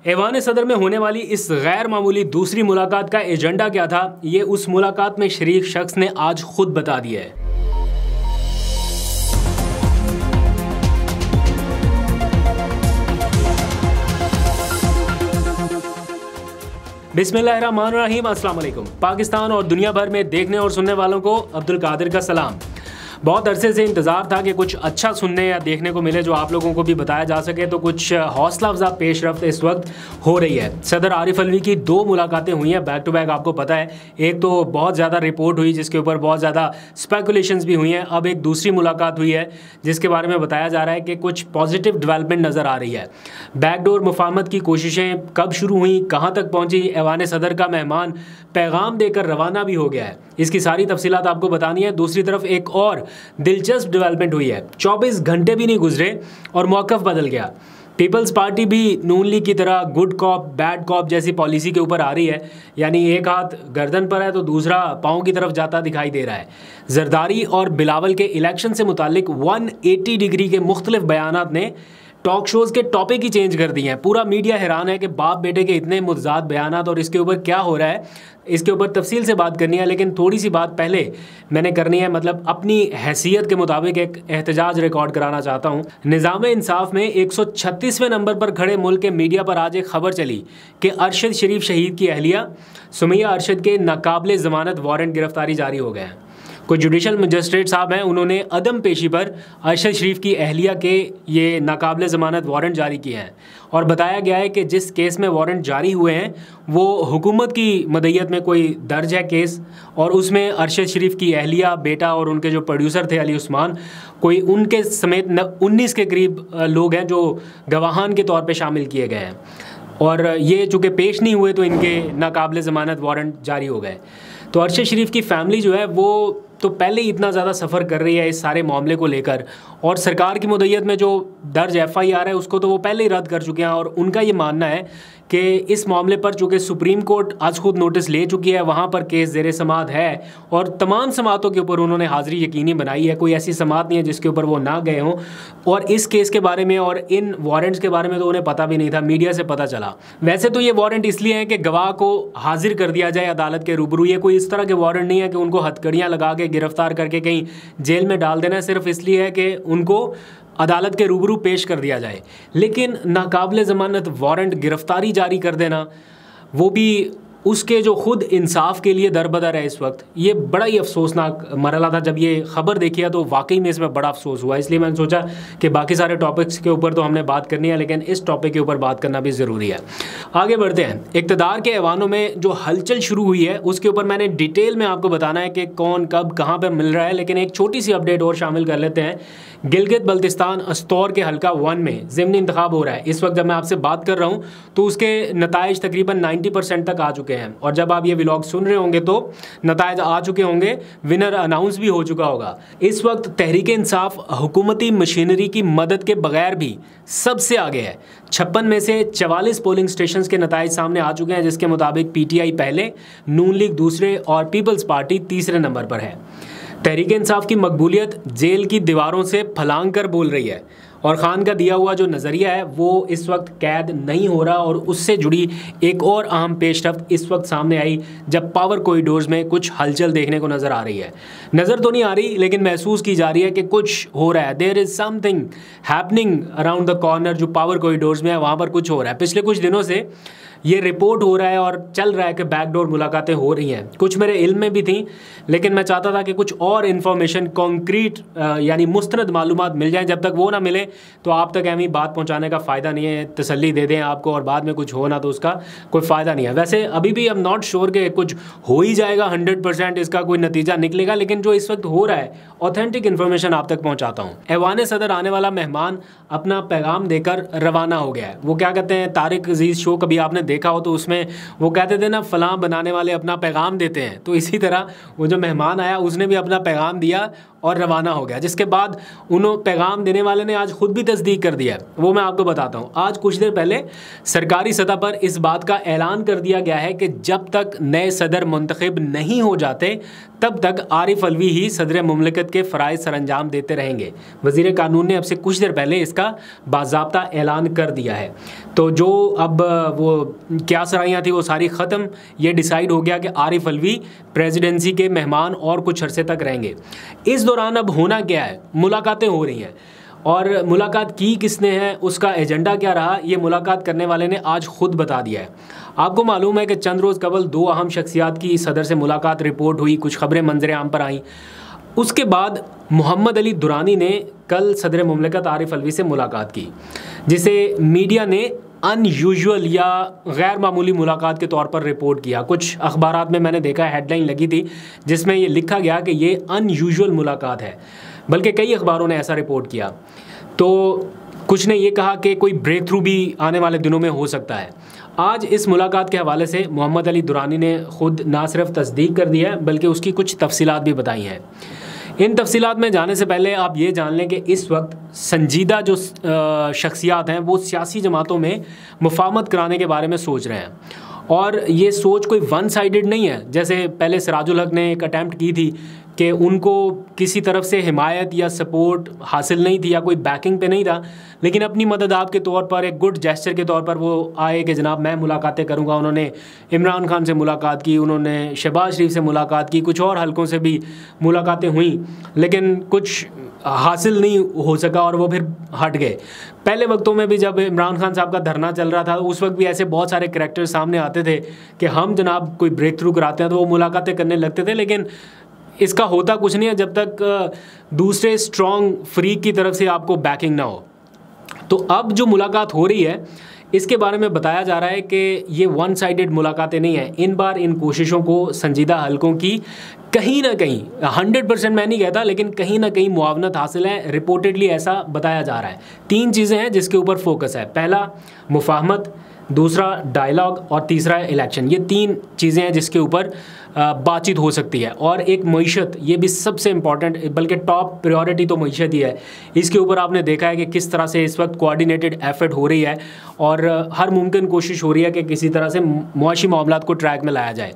ऐवान सदर में होने वाली इस गैर मामूली दूसरी मुलाकात का एजेंडा क्या था, ये उस मुलाकात में शरीक शख्स ने आज खुद बता दिया है। बिस्मिल्लाहिर्रहमानिर्रहीम, अस्सलाम वालेकुम। पाकिस्तान और दुनिया भर में देखने और सुनने वालों को अब्दुल कादिर का सलाम। बहुत अरसे से इंतज़ार था कि कुछ अच्छा सुनने या देखने को मिले जो आप लोगों को भी बताया जा सके, तो कुछ हौसला अफजा पेशरफ्त इस वक्त हो रही है। सदर आरिफ अलवी की 2 मुलाकातें हुई हैं बैक टू बैक, आपको पता है। एक तो बहुत ज़्यादा रिपोर्ट हुई जिसके ऊपर बहुत ज़्यादा स्पेकुलेशंस भी हुई हैं। अब एक दूसरी मुलाकात हुई है जिसके बारे में बताया जा रहा है कि कुछ पॉजिटिव डेवलपमेंट नज़र आ रही है। बैकडोर मुफाहमत की कोशिशें कब शुरू हुई, कहाँ तक पहुँची, ऐवान सदर का मेहमान पैगाम देकर रवाना भी हो गया है, इसकी सारी तफसीलात आपको बतानी है। दूसरी तरफ एक और दिलचस्प डेवलपमेंट हुई है। 24 घंटे भी नहीं गुजरे और मौक़िफ़ बदल गया। पीपल्स पार्टी भी नून लीग की तरह गुड कॉप बैड कॉप जैसी पॉलिसी के ऊपर आ रही है, यानी एक हाथ गर्दन पर है तो दूसरा पाँव की तरफ जाता दिखाई दे रहा है। जरदारी और बिलावल के इलेक्शन से मुतालिक 180 डिग्री के मुख्तलिफ बयानात ने टॉक शोज़ के टॉपिक ही चेंज कर दिए हैं। पूरा मीडिया हैरान है कि बाप बेटे के इतने मुतज़ाद बयानात और इसके ऊपर क्या हो रहा है, इसके ऊपर तफसील से बात करनी है। लेकिन थोड़ी सी बात पहले मैंने करनी है, मतलब अपनी हैसियत के मुताबिक एक एहतजाज रिकॉर्ड कराना चाहता हूँ। निज़ाम इंसाफ में 136वें नंबर पर खड़े मुल्क के मीडिया पर आज एक खबर चली कि अरशद शरीफ शहीद की अहलिया सुमैया अरशद के नाकाबिले ज़मानत वारंट गिरफ्तारी जारी हो गए हैं। कुछ जुडिशल मजिस्ट्रेट साहब हैं, उन्होंने अदम पेशी पर अरशद शरीफ की अहलिया के ये नाकाबिले ज़मानत वारंट जारी किए हैं और बताया गया है कि जिस केस में वारंट जारी हुए हैं वो हुकूमत की मदय्यत में कोई दर्ज है केस, और उसमें अरशद शरीफ की अहलिया, बेटा और उनके जो प्रोड्यूसर थे अली उस्मान, कोई उनके समेत 19 के करीब लोग हैं जो गवाहान के तौर पर शामिल किए गए हैं। और ये चूँकि पेश नहीं हुए तो इनके नाकाबिले ज़मानत वारंट जारी हो गए। तो अरशद शरीफ की फ़ैमिली जो है वो तो पहले ही इतना ज़्यादा सफ़र कर रही है इस सारे मामले को लेकर, और सरकार की मुद्दत में जो दर्ज FIR है उसको तो वो पहले ही रद्द कर चुके हैं। और उनका ये मानना है कि इस मामले पर चूँकि सुप्रीम कोर्ट आज खुद नोटिस ले चुकी है, वहाँ पर केस ज़ेरे समाअत है और तमाम समाअतों के ऊपर उन्होंने हाज़िरी यकीनी बनाई है। कोई ऐसी समाअत नहीं है जिसके ऊपर वो ना गए हों। और इस केस के बारे में और इन वारंट्स के बारे में तो उन्हें पता भी नहीं था, मीडिया से पता चला। वैसे तो ये वारंट इसलिए है कि गवाह को हाजिर कर दिया जाए अदालत के रूबरू। ये कोई इस तरह के वारंट नहीं है कि उनको हथकड़ियाँ लगा के गिरफ्तार करके कहीं जेल में डाल देना है, सिर्फ इसलिए है कि उनको अदालत के रूबरू पेश कर दिया जाए। लेकिन नाकाबिले ज़मानत वारंट गिरफ्तारी जारी कर देना, वो भी उसके जो खुद इंसाफ के लिए दरबदर है इस वक्त, ये बड़ा ही अफसोसनाक मरहला था। जब ये ख़बर देखी है तो वाकई में इसमें बड़ा अफसोस हुआ। इसलिए मैंने सोचा कि बाकी सारे टॉपिक्स के ऊपर तो हमने बात करनी है, लेकिन इस टॉपिक के ऊपर बात करना भी ज़रूरी है। आगे बढ़ते हैं। इक़्तिदार के ऐवानों में जो हलचल शुरू हुई है उसके ऊपर मैंने डिटेल में आपको बताना है कि कौन कब कहाँ पर मिल रहा है। लेकिन एक छोटी सी अपडेट और शामिल कर लेते हैं। गिलगित बल्तिस्तान अस्तौर के हल्का 1 में ज़िमनी इंतखाब हो रहा है। इस वक्त जब मैं आपसे बात कर रहा हूँ तो उसके नताइज तकरीबन 90% तक आ चुके हैं, और जब आप ये व्लॉग सुन रहे होंगे तो नताइज आ चुके होंगे, विनर अनाउंस भी हो चुका होगा। इस वक्त तहरीक इंसाफ हुकूमती मशीनरी की मदद के बगैर भी सबसे आगे है। 56 में से 44 पोलिंग स्टेशन के नताइज सामने आ चुके हैं, जिसके मुताबिक PTI पहले, नून लीग दूसरे और पीपल्स पार्टी तीसरे नंबर पर है। तहरीक इंसाफ की मकबूलियत जेल की दीवारों से फलांग कर बोल रही है, और ख़ान का दिया हुआ जो नज़रिया है वो इस वक्त कैद नहीं हो रहा। और उससे जुड़ी एक और अहम पेशरफ्त इस वक्त सामने आई जब पावर कॉरिडोर्स में कुछ हलचल देखने को नज़र आ रही है। नज़र तो नहीं आ रही लेकिन महसूस की जा रही है कि कुछ हो रहा है। There is something happening around the corner. जो पावर कॉरिडोर्स में है वहाँ पर कुछ हो रहा है। पिछले कुछ दिनों से ये रिपोर्ट हो रहा है और चल रहा है कि बैकडोर मुलाकातें हो रही हैं। कुछ मेरे इल्म में भी थी, लेकिन मैं चाहता था कि कुछ और इन्फॉर्मेशन कॉन्क्रीट यानी मुस्तनद मालूमात मिल जाएं। जब तक वो ना मिले तो आप तक एवं बात पहुंचाने का फ़ायदा नहीं है। तसल्ली दे दें आपको और बाद में कुछ हो ना तो उसका कोई फ़ायदा नहीं है। वैसे अभी भी आई एम नॉट श्योर कि कुछ हो ही जाएगा, 100% इसका कोई नतीजा निकलेगा, लेकिन जो इस वक्त हो रहा है ऑथेंटिक इन्फॉर्मेशन आप तक पहुँचाता हूँ। ऐवान सदर आने वाला मेहमान अपना पैगाम देकर रवाना हो गया है। वो क्या कहते हैं, तारिक अजीज़ शो कभी आपने देखा हो तो उसमें वो कहते थे ना, फलां बनाने वाले अपना पैगाम देते हैं। तो इसी तरह वो जो मेहमान आया उसने भी अपना पैगाम दिया और रवाना हो गया, जिसके बाद उन्होंने पैगाम देने वाले ने आज खुद भी तस्दीक कर दिया है। वो मैं आपको बताता हूँ। आज कुछ देर पहले सरकारी सतह पर इस बात का ऐलान कर दिया गया है कि जब तक नए सदर मुंतखब नहीं हो जाते तब तक आरिफ अलवी ही सदर मुमलिकत ममलिकत के फ़राइज़ सरअंजाम देते रहेंगे। वज़ीर कानून ने अब से कुछ देर पहले इसका बाज़ाब्ता ऐलान कर दिया है। तो जो अब वो क्या सराहियाँ थी वो सारी ख़त्म। ये डिसाइड हो गया कि आरिफ अलवी प्रेसिडेंसी के मेहमान और कुछ अरसे तक रहेंगे। इस दौरान अब होना क्या है, मुलाकातें हो रही हैं, और मुलाकात की किसने है, उसका एजेंडा क्या रहा, ये मुलाकात करने वाले ने आज ख़ुद बता दिया है। आपको मालूम है कि चंद रोज़ कबल 2 अहम शख्सियात की सदर से मुलाकात रिपोर्ट हुई, कुछ ख़बरें मंजर आम पर आईं। उसके बाद मोहम्मद अली दुरानी ने कल सदर मुमलिकत आरिफ अलवी से मुलाकात की, जिसे मीडिया ने अनयूजुअल या गैर मामूली मुलाकात के तौर पर रिपोर्ट किया। कुछ अखबारात में मैंने देखा हेडलाइन लगी थी जिसमें ये लिखा गया कि ये अनयूजुअल मुलाकात है, बल्कि कई अखबारों ने ऐसा रिपोर्ट किया। तो कुछ ने ये कहा कि कोई ब्रेक थ्रू भी आने वाले दिनों में हो सकता है। आज इस मुलाकात के हवाले से मोहम्मद अली दुरानी ने ख़ुद ना सिर्फ तस्दीक कर दी है बल्कि उसकी कुछ तफसीलात भी बताई हैं। इन तफसीलात में जाने से पहले आप ये जान लें कि इस वक्त संजीदा जो शख्सियात हैं वो सियासी जमातों में मुफाहमत कराने के बारे में सोच रहे हैं, और ये सोच कोई वन साइडेड नहीं है। जैसे पहले सिराजुल हक ने एक अटैम्प्ट की थी कि उनको किसी तरफ से हिमायत या सपोर्ट हासिल नहीं थी या कोई बैकिंग पे नहीं था, लेकिन अपनी मदद आपके तौर पर एक गुड जेस्चर के तौर पर वो आए कि जनाब मैं मुलाकातें करूँगा। उन्होंने इमरान खान से मुलाकात की, उन्होंने शहबाज शरीफ से मुलाकात की, कुछ और हलकों से भी मुलाकातें हुई, लेकिन कुछ हासिल नहीं हो सका और वो फिर हट गए। पहले वक्तों में भी जब इमरान खान साहब का धरना चल रहा था उस वक्त भी ऐसे बहुत सारे करैक्टर सामने आते थे कि हम जनाब कोई ब्रेक थ्रू कराते हैं, तो वो मुलाकातें करने लगते थे, लेकिन इसका होता कुछ नहीं है जब तक दूसरे स्ट्रॉन्ग फ्रीक की तरफ से आपको बैकिंग ना हो। तो अब जो मुलाकात हो रही है इसके बारे में बताया जा रहा है कि ये वन साइडेड मुलाकातें नहीं हैं। इन बार इन कोशिशों को संजीदा हलकों की कहीं ना कहीं 100% मैं नहीं कहता, लेकिन कहीं ना कहीं मुआवनत हासिल है। रिपोर्टेडली ऐसा बताया जा रहा है। 3 चीज़ें हैं जिसके ऊपर फोकस है। पहला मुफाहमत, दूसरा डायलॉग और तीसरा इलेक्शन। ये 3 चीज़ें हैं जिसके ऊपर बातचीत हो सकती है। और एक मईशत, ये भी सबसे इम्पॉर्टेंट, बल्कि टॉप प्रायोरिटी तो मईशत ही है। इसके ऊपर आपने देखा है कि किस तरह से इस वक्त कोऑर्डिनेटेड एफर्ट हो रही है और हर मुमकिन कोशिश हो रही है कि किसी तरह से मुआशी मामलात को ट्रैक में लाया जाए।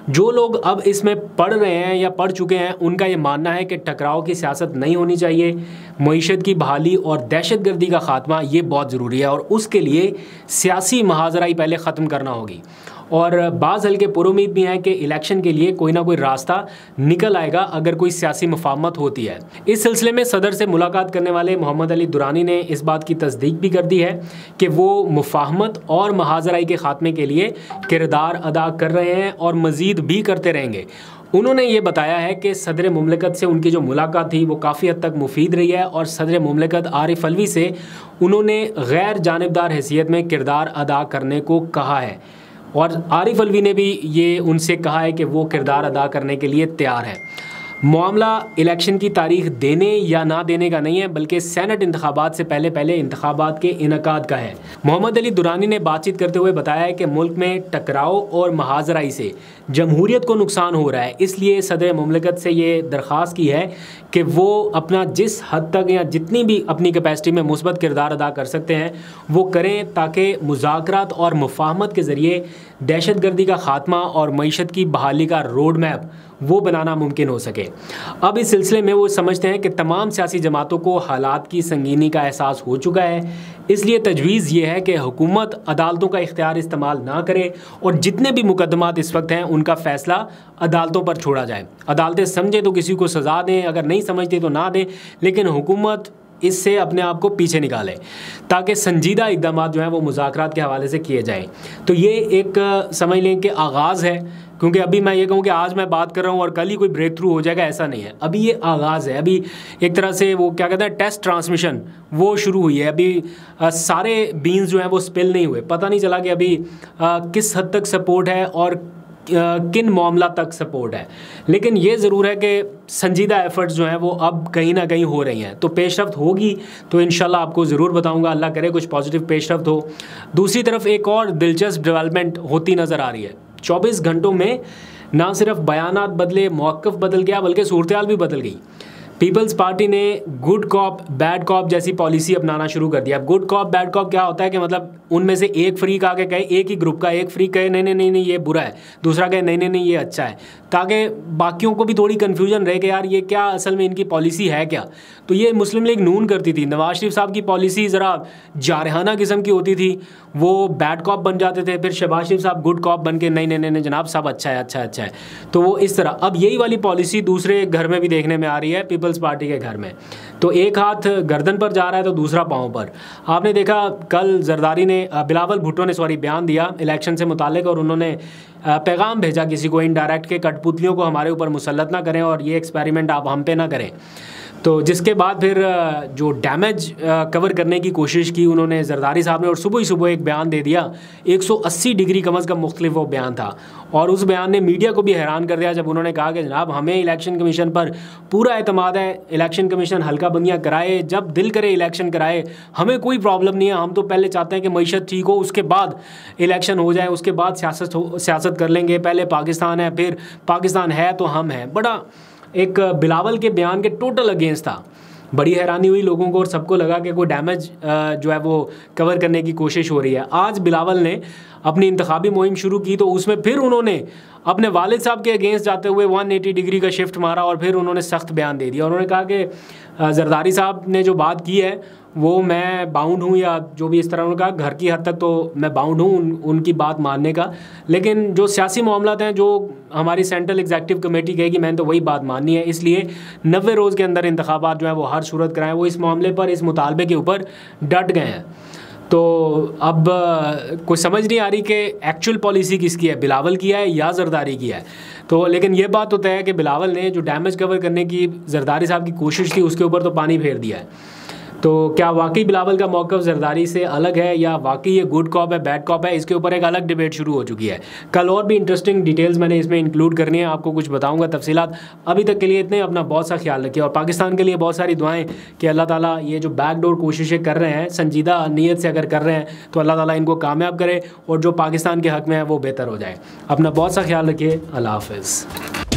जो लोग अब इसमें पढ़ रहे हैं या पढ़ चुके हैं उनका ये मानना है कि टकराव की सियासत नहीं होनी चाहिए, मईशत की बहाली और दहशतगर्दी का खात्मा ये बहुत ज़रूरी है, और उसके लिए सियासी महाजराई पहले ख़त्म करना होगी। और बाज़ हल्के पुरुमीद भी हैं कि इलेक्शन के लिए कोई ना कोई रास्ता निकल आएगा अगर कोई सियासी मुफाहमत होती है। इस सिलसिले में सदर से मुलाकात करने वाले मोहम्मद अली दुरानी ने इस बात की तस्दीक भी कर दी है कि वो मुफाहमत और महाजराई के ख़ात्मे के लिए किरदार अदा कर रहे हैं और मज़ीद भी करते रहेंगे। उन्होंने ये बताया है कि सदर मुमलिकत से उनकी जो मुलाकात थी वो काफ़ी हद तक मुफीद रही है, और सदर मुमलिकत आरिफ अलवी से उन्होंने गैर जानिबदार हैसियत में किरदार अदा करने को कहा है, और आरिफ अलवी ने भी ये उनसे कहा है कि वो किरदार अदा करने के लिए तैयार है। मामला इलेक्शन की तारीख देने या ना देने का नहीं है, बल्कि सेनेट इंतखाबात से पहले इंतखाबात के इनकाद का है। मोहम्मद अली दुरानी ने बातचीत करते हुए बताया है कि मुल्क में टकराव और महाजराई से जमहूरियत को नुकसान हो रहा है, इसलिए सदर मुमलिकत से ये दरख्वास्त की है कि वो अपना जिस हद तक या जितनी भी अपनी कैपेसिटी में मुस्बत किरदार अदा कर सकते हैं वो करें, ताकि मुज़ाकरात और मुफाहमत के ज़रिए दहशतगर्दी का ख़ात्मा और मईशत की बहाली का रोड मैप वो बनाना मुमकिन हो सके। अब इस सिलसिले में वो समझते हैं कि तमाम सियासी जमातों को हालात की संगीनी का एहसास हो चुका है, इसलिए तजवीज़ ये है कि हुकूमत अदालतों का इख्तियार इस्तेमाल ना करे और जितने भी मुकदमात इस वक्त हैं उनका फ़ैसला अदालतों पर छोड़ा जाए। अदालतें समझे तो किसी को सज़ा दें, अगर नहीं समझते तो ना दें, लेकिन हुकूमत इससे अपने आप को पीछे निकाले ताकि संजीदा इक़दाम जो हैं वो मुज़ाकरात के हवाले से किए जाएँ। तो ये एक समझ लें कि आगाज़ है, क्योंकि अभी मैं ये कहूँ कि आज मैं बात कर रहा हूँ और कल ही कोई ब्रेक थ्रू हो जाएगा, ऐसा नहीं है। अभी ये आगाज़ है, अभी एक तरह से वो क्या कहते हैं टेस्ट ट्रांसमिशन वो शुरू हुई है। अभी सारे बीन्स जो हैं वो स्पिल नहीं हुए, पता नहीं चला कि अभी किस हद तक सपोर्ट है और किन मामला तक सपोर्ट है, लेकिन ये ज़रूर है कि संजीदा एफ़र्ट्स जो हैं वो अब कहीं ना कहीं हो रही हैं। तो पेशरफ्त होगी तो इंशाल्लाह आपको ज़रूर बताऊंगा, अल्लाह करे कुछ पॉजिटिव पेशरफ्त हो। दूसरी तरफ एक और दिलचस्प डेवलपमेंट होती नज़र आ रही है। 24 घंटों में ना सिर्फ बयानात बदले, मौक़िफ़ बदल गया, बल्कि सूरत हाल भी बदल गई। पीपल्स पार्टी ने गुड कॉप बैड कॉप जैसी पॉलिसी अपनाना शुरू कर दिया। अब गुड कॉप बैड कॉप क्या होता है कि मतलब उनमें से एक फ्रीक आके कहे, एक ही ग्रुप का एक फ्रीक कहे नहीं नहीं नहीं नहीं ये बुरा है, दूसरा कहे नहीं नहीं नहीं ये अच्छा है, ताकि बाकियों को भी थोड़ी कन्फ्यूजन रहे कि यार ये क्या असल में इनकी पॉलिसी है क्या। तो ये मुस्लिम लीग नून करती थी। नवाज शरीफ साहब की पॉलिसी ज़रा जारहाना किस्म की होती थी, वो बैड कॉप बन जाते थे, फिर शहबाज शरीफ साहब गुड कॉप बन के नहीं नहीं नहीं जनाब सब अच्छा है अच्छा है अच्छा है। तो वो इस तरह अब यही वाली पॉलिसी दूसरे घर में भी देखने में आ रही है, पीपल्स पार्टी के घर में। तो एक हाथ गर्दन पर जा रहा है तो दूसरा पाँव पर। आपने देखा कल जरदारी ने बिलावल भुट्टो ने बयान दिया इलेक्शन से मुतालिक, और उन्होंने पैगाम भेजा किसी को इनडायरेक्ट के कठपुतलियों को हमारे ऊपर मुसल्लत ना करें और ये एक्सपेरिमेंट आप हम पे ना करें। तो जिसके बाद फिर जो डैमेज कवर करने की कोशिश की उन्होंने जरदारी साहब ने, और सुबह ही सुबह एक बयान दे दिया 180 डिग्री कम अज़ कम मुख्तलिफ वो बयान था। और उस बयान ने मीडिया को भी हैरान कर दिया जब उन्होंने कहा कि जनाब हमें इलेक्शन कमीशन पर पूरा एतमाद है, इलेक्शन कमीशन हल्का बंदियाँ कराए जब दिल करे इलेक्शन कराए, हमें कोई प्रॉब्लम नहीं है, हम तो पहले चाहते हैं कि मईशत ठीक हो उसके बाद इलेक्शन हो जाए, उसके बाद सियासत कर लेंगे, पहले पाकिस्तान है फिर पाकिस्तान है तो हम हैं। बड़ा एक बिलावल के बयान के टोटल अगेंस्ट था। बड़ी हैरानी हुई लोगों को और सबको लगा कि कोई डैमेज जो है वो कवर करने की कोशिश हो रही है। आज बिलावल ने अपनी इंतखाबी मुहिम शुरू की तो उसमें फिर उन्होंने अपने वालिद साहब के अगेंस्ट जाते हुए 180 डिग्री का शिफ्ट मारा और फिर उन्होंने सख्त बयान दे दिया। उन्होंने कहा कि जरदारी साहब ने जो बात की है वो मैं बाउंड हूँ, या जो भी इस तरह उन्होंने कहा घर की हद तक तो मैं बाउंड हूँ उनकी बात मानने का, लेकिन जो सियासी मामलात हैं जो हमारी सेंट्रल एग्जीक्यूटिव कमेटी कहेगी मैंने तो वही बात माननी है, इसलिए 90 रोज़ के अंदर इंतखाबात जो है वो हर सूरत कराएं। वो इस मामले पर इस मुतालबे के ऊपर डट गए हैं। तो अब कुछ समझ नहीं आ रही कि एक्चुअल पॉलिसी किसकी है, बिलावल की है या जरदारी की है। तो लेकिन ये बात तो तय है कि बिलावल ने जो डैमेज कवर करने की जरदारी साहब की कोशिश थी उसके ऊपर तो पानी फेर दिया है। तो क्या वाकई बिलावल का मौक़िफ़ जरदारी से अलग है या वाकई ये गुड कॉप है बैड कॉप है, इसके ऊपर एक अलग डिबेट शुरू हो चुकी है। कल और भी इंटरेस्टिंग डिटेल्स मैंने इसमें इंक्लूड करनी है, आपको कुछ बताऊंगा तफसीलात। अभी तक के लिए इतने, अपना बहुत सा ख्याल रखिए और पाकिस्तान के लिए बहुत सारी दुआएं कि अल्लाह ताला ये जो बैकडोर कोशिशें कर रहे हैं संजीदा नीयत से अगर कर रहे हैं तो अल्लाह ताला इनको कामयाब करे और जो पाकिस्तान के हक़ में है वो बेहतर हो जाए। अपना बहुत सा ख्याल रखिए। अल्लाह हाफ़िज़।